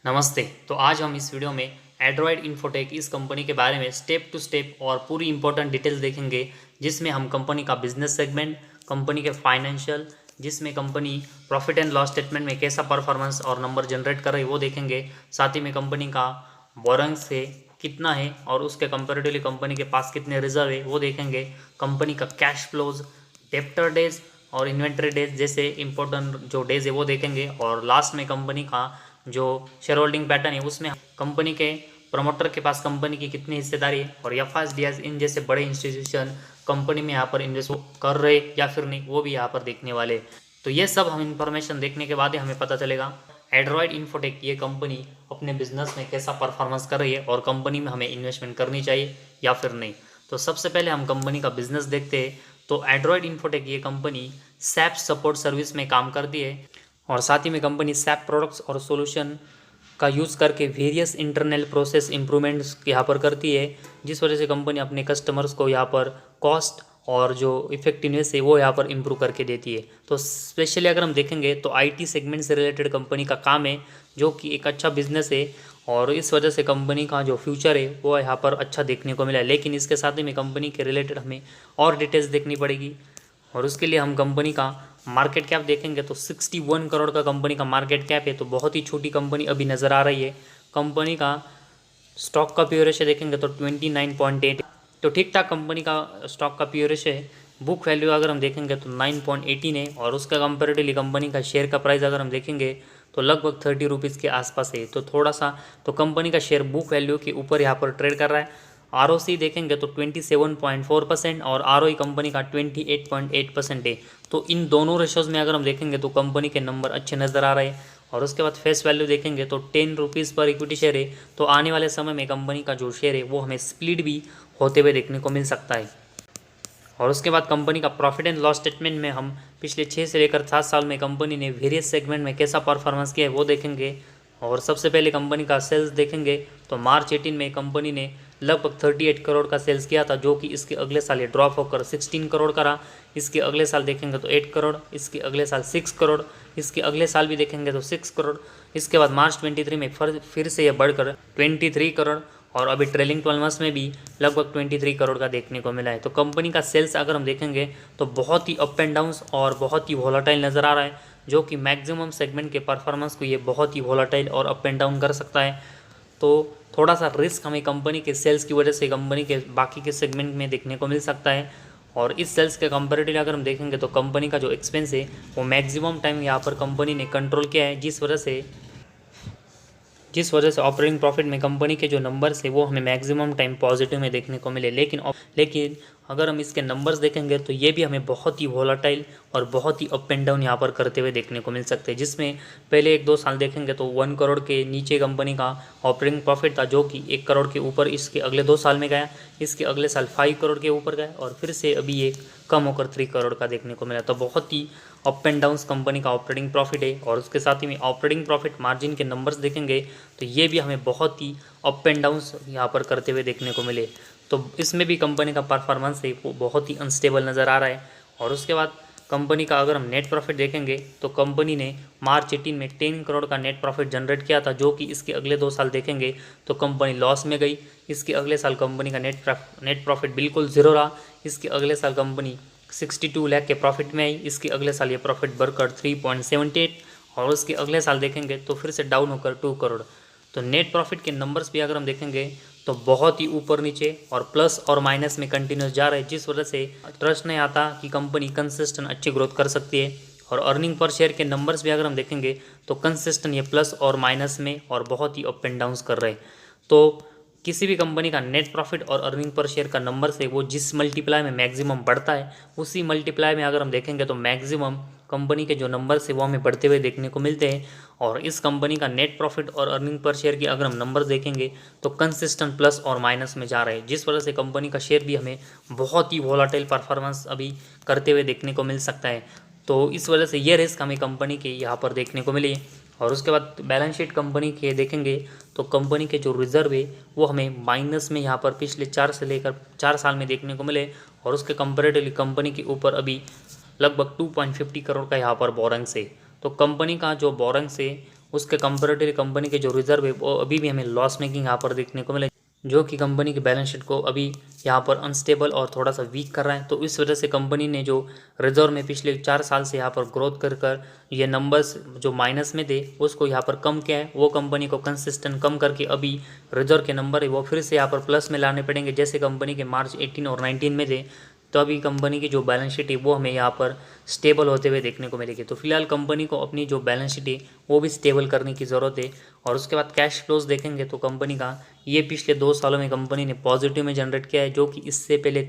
नमस्ते। तो आज हम इस वीडियो में एंड्रॉयड इन्फोटेक इस कंपनी के बारे में स्टेप टू स्टेप और पूरी इंपॉर्टेंट डिटेल्स देखेंगे, जिसमें हम कंपनी का बिजनेस सेगमेंट, कंपनी के फाइनेंशियल, जिसमें company profit and loss statement में कैसा परफॉर्मेंस और नंबर जनरेट कर रही है वो देखेंगे। साथ ही में कंपनी का बोरंग से कितना है और उसके कंपेरेटिवली कंपनी के पास कितने रिजर्व है वो देखेंगे। कंपनी का कैश फ्लोज, डेप्टर डेज और इन्वेंट्री डेज जैसे इंपॉर्टेंट जो डेज है वो देखेंगे। और लास्ट में कंपनी का जो शेयर होल्डिंग पैटर्न है उसमें कंपनी के प्रमोटर के पास कंपनी की कितनी हिस्सेदारी है और एफएस डीएस इन जैसे बड़े इंस्टीट्यूशन कंपनी में यहाँ पर इन्वेस्ट कर रहे या फिर नहीं वो भी यहाँ पर देखने वाले। तो ये सब हम इंफॉर्मेशन देखने के बाद ही हमें पता चलेगा एंड्रॉयड इन्फोटेक ये कंपनी अपने बिजनेस में कैसा परफॉर्मेंस कर रही है और कंपनी में हमें इन्वेस्टमेंट करनी चाहिए या फिर नहीं। तो सबसे पहले हम कंपनी का बिजनेस देखते हैं। तो एंड्रॉयड इन्फोटेक ये कंपनी सैप सपोर्ट सर्विस में काम करती है और साथ ही में कंपनी सैप प्रोडक्ट्स और सॉल्यूशन का यूज़ करके वेरियस इंटरनल प्रोसेस इंप्रूवमेंट्स यहाँ पर करती है, जिस वजह से कंपनी अपने कस्टमर्स को यहाँ पर कॉस्ट और जो इफेक्टिवनेस है वो यहाँ पर इम्प्रूव करके देती है। तो स्पेशली अगर हम देखेंगे तो आईटी सेगमेंट से रिलेटेड कंपनी का काम है, जो कि एक अच्छा बिजनेस है और इस वजह से कंपनी का जो फ्यूचर है वो यहाँ पर अच्छा देखने को मिला है। लेकिन इसके साथ ही में कंपनी के रिलेटेड हमें और डिटेल्स देखनी पड़ेगी और उसके लिए हम कंपनी का मार्केट कैप देखेंगे तो 61 करोड़ का कंपनी का मार्केट कैप है। तो बहुत ही छोटी कंपनी अभी नज़र आ रही है। कंपनी का स्टॉक का पी रेशियो देखेंगे तो 29.8, तो ठीक ठाक कंपनी का स्टॉक का पी रेशियो है। बुक वैल्यू अगर हम देखेंगे तो 9.18 है और उसका कंपेरेटिवली कंपनी का शेयर का प्राइस अगर हम देखेंगे तो लगभग 30 रुपीज़ के आसपास है। तो थोड़ा सा तो कंपनी का शेयर बुक वैल्यू के ऊपर यहाँ पर ट्रेड कर रहा है। आरओसी देखेंगे तो 27.4% और आरओई कंपनी का 28.8% है। तो इन दोनों रेशोज़ में अगर हम देखेंगे तो कंपनी के नंबर अच्छे नज़र आ रहे हैं। और उसके बाद फेस वैल्यू देखेंगे तो 10 रुपीज़ पर इक्विटी शेयर है। तो आने वाले समय में कंपनी का जो शेयर है वो हमें स्प्लिट भी होते हुए देखने को मिल सकता है। और उसके बाद कंपनी का प्रॉफिट एंड लॉस स्टेटमेंट में हम पिछले 6 से लेकर 7 साल में कंपनी ने वेरियस सेगमेंट में कैसा परफॉर्मेंस किया है वो देखेंगे। और सबसे पहले कंपनी का सेल्स देखेंगे तो मार्च 18 में कंपनी ने लगभग 38 करोड़ का सेल्स किया था, जो कि इसके अगले साल ये ड्रॉप होकर 16 करोड़ का रहा। इसके अगले साल देखेंगे तो 8 करोड़, इसके अगले साल 6 करोड़, इसके अगले साल भी देखेंगे तो 6 करोड़। इसके बाद मार्च 23 में फिर से ये बढ़कर 23 करोड़ और अभी ट्रेलिंग 12 मंथ्स में भी लगभग 23 करोड़ का देखने को मिला है। तो कंपनी का सेल्स अगर हम देखेंगे तो बहुत ही अप एंड डाउन्स और बहुत ही वॉलेटाइल नज़र आ रहा है, जो कि मैक्सिमम सेगमेंट के परफॉर्मेंस को ये बहुत ही वॉलेटाइल और अप एंड डाउन कर सकता है। तो थोड़ा सा रिस्क हमें कंपनी के सेल्स की वजह से कंपनी के बाकी के सेगमेंट में देखने को मिल सकता है। और इस सेल्स के कंपेरेटिवली अगर हम देखेंगे तो कंपनी का जो एक्सपेंस है वो मैक्सिमम टाइम यहाँ पर कंपनी ने कंट्रोल किया है, जिस वजह से ऑपरेटिंग प्रॉफिट में कंपनी के जो नंबर्स है वो हमें मैक्सिमम टाइम पॉजिटिव में देखने को मिले। लेकिन अगर हम इसके नंबर्स देखेंगे तो ये भी हमें बहुत ही वॉलेटाइल और बहुत ही अप एंड डाउन यहाँ पर करते हुए देखने को मिल सकते हैं, जिसमें पहले 1-2 साल देखेंगे तो 1 करोड़ के नीचे कंपनी का ऑपरेटिंग प्रॉफिट था, जो कि 1 करोड़ के ऊपर इसके अगले 2 साल में गया। इसके अगले साल 5 करोड़ के ऊपर गया और फिर से अभी ये कम होकर 3 करोड़ का देखने को मिला। तो बहुत ही अप एंड डाउन्स कंपनी का ऑपरेटिंग प्रॉफिट है। और उसके साथ ही में ऑपरेटिंग प्रॉफिट मार्जिन के नंबर्स देखेंगे तो ये भी हमें बहुत ही अप एंड डाउन्स यहाँ पर करते हुए देखने को मिले। तो इसमें भी कंपनी का परफॉर्मेंस है वो बहुत ही अनस्टेबल नज़र आ रहा है। और उसके बाद कंपनी का अगर हम नेट प्रॉफिट देखेंगे तो कंपनी ने मार्च 18 में 10 करोड़ का नेट प्रॉफिट जनरेट किया था, जो कि इसके अगले 2 साल देखेंगे तो कंपनी लॉस में गई। इसके अगले साल कंपनी का नेट प्रॉफिट बिल्कुल ज़ीरो रहा। इसके अगले साल कंपनी 62 लाख के प्रॉफिट में आई। इसके अगले साल ये प्रॉफिट बढ़कर 3.78 और उसके अगले साल देखेंगे तो फिर से डाउन होकर 2 करोड़। तो नेट प्रॉफिट के नंबर्स भी अगर हम देखेंगे तो बहुत ही ऊपर नीचे और प्लस और माइनस में कंटिन्यूस जा रहे हैं, जिस वजह से ट्रस्ट नहीं आता कि कंपनी कंसिस्टेंट अच्छी ग्रोथ कर सकती है। और अर्निंग पर शेयर के नंबर्स भी अगर हम देखेंगे तो कंसिस्टेंट ये प्लस और माइनस में और बहुत ही अप एंड डाउन्स कर रहे हैं। तो किसी भी कंपनी का नेट प्रॉफिट और अर्निंग पर शेयर का नंबर से वो जिस मल्टीप्लाई में मैक्सिमम बढ़ता है उसी मल्टीप्लाई में अगर हम देखेंगे तो मैक्सिमम कंपनी के जो नंबर्स है वो हमें बढ़ते हुए देखने को मिलते हैं। और इस कंपनी का नेट प्रॉफिट और अर्निंग पर शेयर की अगर हम नंबर देखेंगे तो कंसिस्टेंट प्लस और माइनस में जा रहे हैं, जिस वजह से कंपनी का शेयर भी हमें बहुत ही वॉलेटाइल परफॉर्मेंस अभी करते हुए देखने को मिल सकता है। तो इस वजह से ये रिस्क हमें कंपनी के यहाँ पर देखने को मिली। और उसके बाद बैलेंस शीट कंपनी के देखेंगे तो कंपनी के जो रिजर्व है वो हमें माइनस में यहाँ पर पिछले 4 से लेकर 4 साल में देखने को मिले। और उसके कंपेरेटिवली कंपनी के ऊपर अभी लगभग 2.50 करोड़ का यहाँ पर बोरंग्स है। तो कंपनी का जो बोरंग्स है उसके कंपेरेटिवली कंपनी के जो रिजर्व है वो अभी भी हमें लॉस मेकिंग यहाँ पर देखने को मिले, जो कि कंपनी की बैलेंस शीट को अभी यहाँ पर अनस्टेबल और थोड़ा सा वीक कर रहा है। तो इस वजह से कंपनी ने जो रिजर्व में पिछले 4 साल से यहाँ पर ग्रोथ कर ये नंबर्स जो माइनस में थे उसको यहाँ पर कम किया है। वो कंपनी को कंसिस्टेंट कम करके अभी रिजर्व के नंबर है वो फिर से यहाँ पर प्लस में लाने पड़ेंगे, जैसे कंपनी के मार्च 18 और 19 में थे। तो अभी कंपनी की जो बैलेंस शीट है वो हमें यहाँ पर स्टेबल होते हुए देखने को मिलेगी। तो फिलहाल कंपनी को अपनी जो बैलेंस शीट है वो भी स्टेबल करने की ज़रूरत है। और उसके बाद कैश फ्लोज देखेंगे तो कंपनी का ये पिछले 2 सालों में कंपनी ने पॉजिटिव में जनरेट किया है, जो कि इससे पहले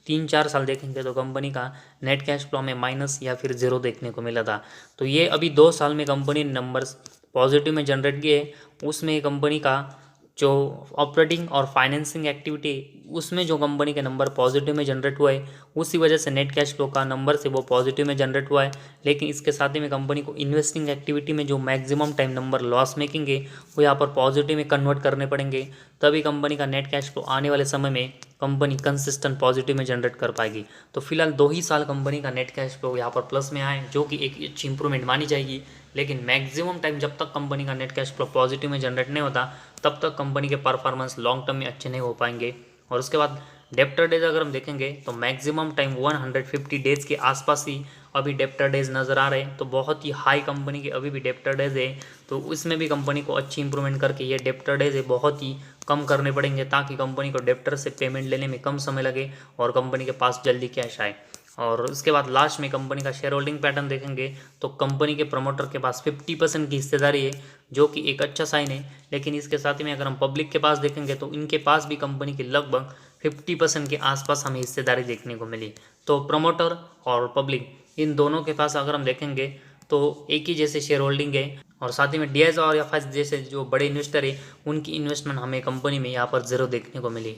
3-4 साल देखेंगे तो कंपनी का नेट कैश फ्लो में माइनस या फिर ज़ीरो देखने को मिला था। तो ये अभी 2 साल में कंपनी ने नंबर्स पॉजिटिव में जनरेट किए, उसमें कंपनी का जो ऑपरेटिंग और फाइनेंसिंग एक्टिविटी उसमें जो कंपनी के नंबर पॉजिटिव में जनरेट हुआ है, उसी वजह से नेट कैश फ्लो का नंबर से वो पॉजिटिव में जनरेट हुआ है। लेकिन इसके साथ ही में कंपनी को इन्वेस्टिंग एक्टिविटी में जो maximum time number loss making है वो यहाँ पर पॉजिटिव में कन्वर्ट करने पड़ेंगे, तभी कंपनी का नेट कैश फ्लो आने वाले समय में कंपनी कंसिस्टेंट पॉजिटिव में जनरेट कर पाएगी। तो फिलहाल 2 ही साल कंपनी का नेट कैश फ्लो यहाँ पर प्लस में आए, जो कि एक अच्छी इंप्रूवमेंट मानी जाएगी। लेकिन मैक्सिमम टाइम जब तक कंपनी का नेट कैश फ्लो पॉजिटिव में जनरेट नहीं होता तब तक कंपनी के परफॉर्मेंस लॉन्ग टर्म में अच्छे नहीं हो पाएंगे। और उसके बाद डेप्टर डेज अगर हम देखेंगे तो मैक्सिमम टाइम 150 डेज के आसपास ही अभी डेप्टर डेज नज़र आ रहे हैं। तो बहुत ही हाई कंपनी के अभी भी डेप्टर डेज है, तो उसमें भी कंपनी को अच्छी इंप्रूवमेंट करके ये डेप्टर डेज है बहुत ही कम करने पड़ेंगे, ताकि कंपनी को डेप्टर से पेमेंट लेने में कम समय लगे और कंपनी के पास जल्दी कैश आए। और उसके बाद लास्ट में कंपनी का शेयर होल्डिंग पैटर्न देखेंगे तो कंपनी के प्रमोटर के पास 50% की हिस्सेदारी है, जो कि एक अच्छा साइन है। लेकिन इसके साथ ही में अगर हम पब्लिक के पास देखेंगे तो इनके पास भी कंपनी की लगभग 50% के आसपास हमें हिस्सेदारी देखने को मिली। तो प्रमोटर और पब्लिक इन दोनों के पास अगर हम देखेंगे तो एक ही जैसे शेयर होल्डिंग है, और साथ ही में डीएस और एफआईएस जैसे जो बड़े इन्वेस्टर है उनकी इन्वेस्टमेंट हमें कंपनी में यहाँ पर ज़ीरो देखने को मिली।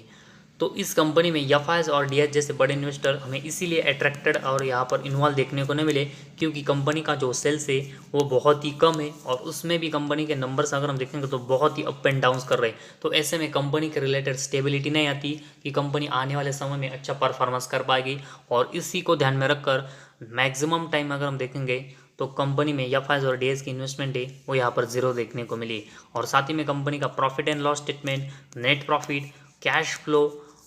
तो इस कंपनी में एफआईएस और डीएस जैसे बड़े इन्वेस्टर हमें इसीलिए अट्रैक्टेड और यहाँ पर इन्वॉल्व देखने को नहीं मिले क्योंकि कंपनी का जो सेल्स है वो बहुत ही कम है, और उसमें भी कंपनी के नंबर्स अगर हम देखेंगे तो बहुत ही अप एंड डाउन्स कर रहे हैं। तो ऐसे में कंपनी के रिलेटेड स्टेबिलिटी नहीं आती कि कंपनी आने वाले समय में अच्छा परफॉर्मेंस कर पाएगी। और इसी को ध्यान में रखकर मैक्सिमम टाइम अगर हम देखेंगे तो कंपनी में एफआईएस और डीएस की इन्वेस्टमेंट है वो यहाँ पर ज़ीरो देखने को मिली। और साथ ही में कंपनी का profit and loss statement, net profit, cash flow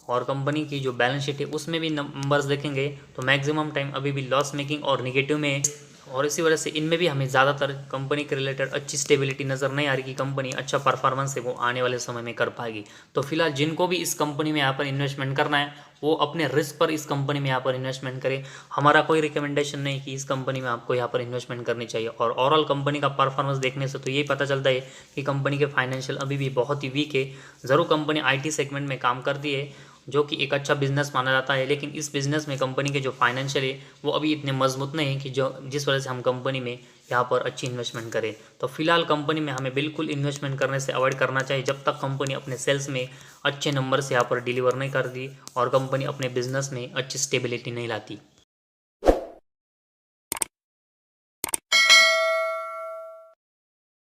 और कंपनी की जो बैलेंस शीट है उसमें भी नंबर्स देखेंगे तो मैक्सिमम टाइम अभी भी लॉस मेकिंग और निगेटिव में है। और इसी वजह से इनमें भी हमें ज़्यादातर कंपनी के रिलेटेड अच्छी स्टेबिलिटी नज़र नहीं आ रही कि कंपनी अच्छा परफॉर्मेंस है वो आने वाले समय में कर पाएगी। तो फिलहाल जिनको भी इस कंपनी में यहाँ पर इन्वेस्टमेंट करना है वो अपने रिस्क पर इस कंपनी में यहाँ पर इन्वेस्टमेंट करें। हमारा कोई रिकमेंडेशन नहीं कि इस कंपनी में आपको यहाँ पर इन्वेस्टमेंट करनी चाहिए। और ओवरऑल कंपनी का परफॉर्मेंस देखने से तो यही पता चलता है कि कंपनी के फाइनेंशियल अभी भी बहुत ही वीक है। ज़रूर कंपनी IT सेगमेंट में काम करती है जो कि एक अच्छा बिजनेस माना जाता है, लेकिन इस बिज़नेस में कंपनी के जो फाइनेंशियल है वो अभी इतने मजबूत नहीं है कि जिस वजह से हम कंपनी में यहाँ पर अच्छी इन्वेस्टमेंट करें। तो फिलहाल कंपनी में हमें बिल्कुल इन्वेस्टमेंट करने से अवॉइड करना चाहिए जब तक कंपनी अपने सेल्स में अच्छे नंबर से यहाँ पर डिलीवर नहीं करती और कंपनी अपने बिजनेस में अच्छी स्टेबिलिटी नहीं लाती।